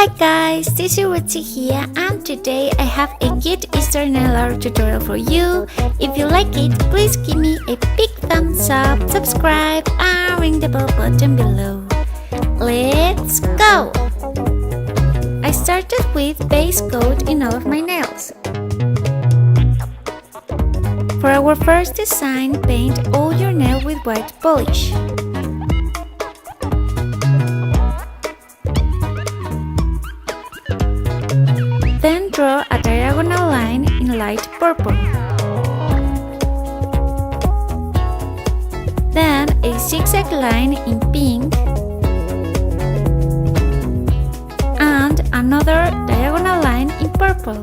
Hi guys, this is Ruchi here and today I have a cute Easter nail art tutorial for you. If you like it, please give me a big thumbs up, subscribe and ring the bell button below. Let's go! I started with base coat in all of my nails. For our first design, paint all your nail with white polish. Then draw a diagonal line in light purple. Then a zigzag line in pink and another diagonal line in purple.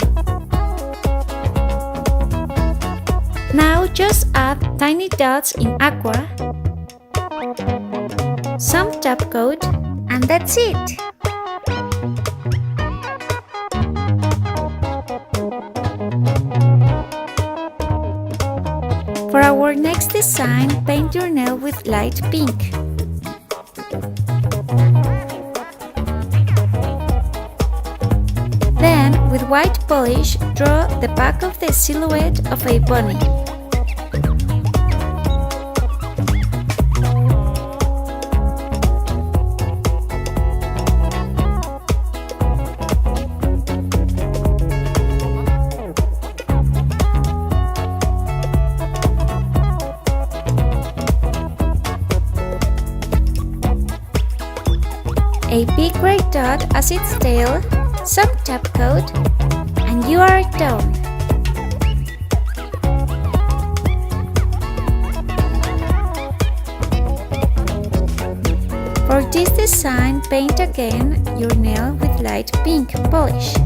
Now just add tiny dots in aqua, some top coat, and that's it! For our next design, paint your nail with light pink. Then, with white polish, draw the back of the silhouette of a bunny. A big red dot as its tail, some top coat, and you are done! For this design, paint again your nail with light pink polish.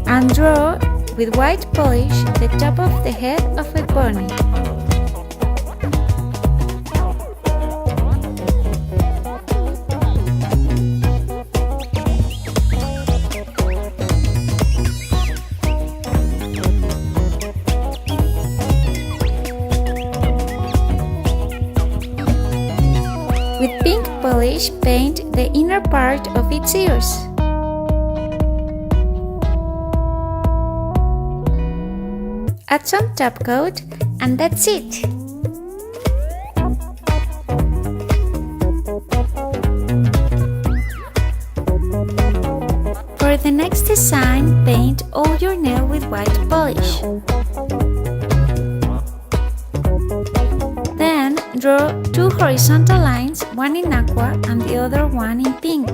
And draw with white polish the top of the head of a bunny. With pink polish, paint the inner part of its ears. Add some top coat, and that's it! For the next design, paint all your nail with white polish. Then, draw two horizontal lines, one in aqua and the other one in pink.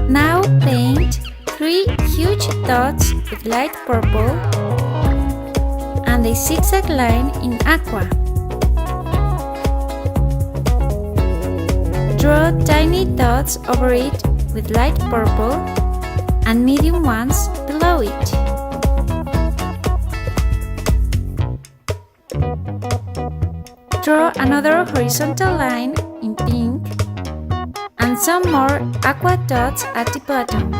Now paint three huge dots with light purple and a zigzag line in aqua. Draw tiny dots over it with light purple and medium ones below it. Draw another horizontal line in pink and some more aqua dots at the bottom.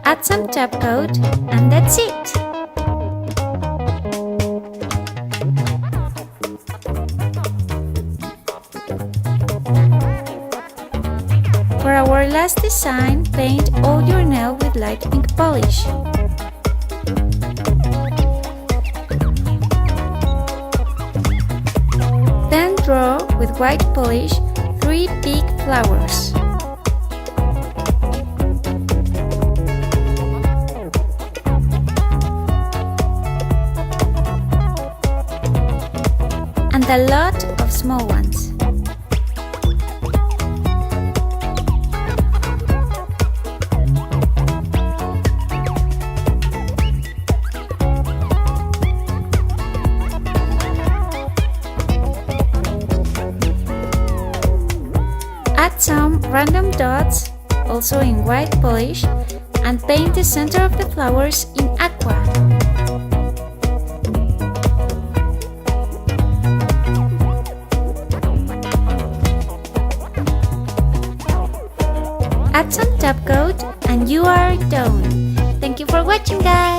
Add some top coat and that's it! For our last design, paint all your nail with light pink polish. Then draw with white polish three big flowers. And a lot of small ones. Add some random dots, also in white polish, and paint the center of the flowers in aqua. Add some top coat and you are done. Thank you for watching, guys!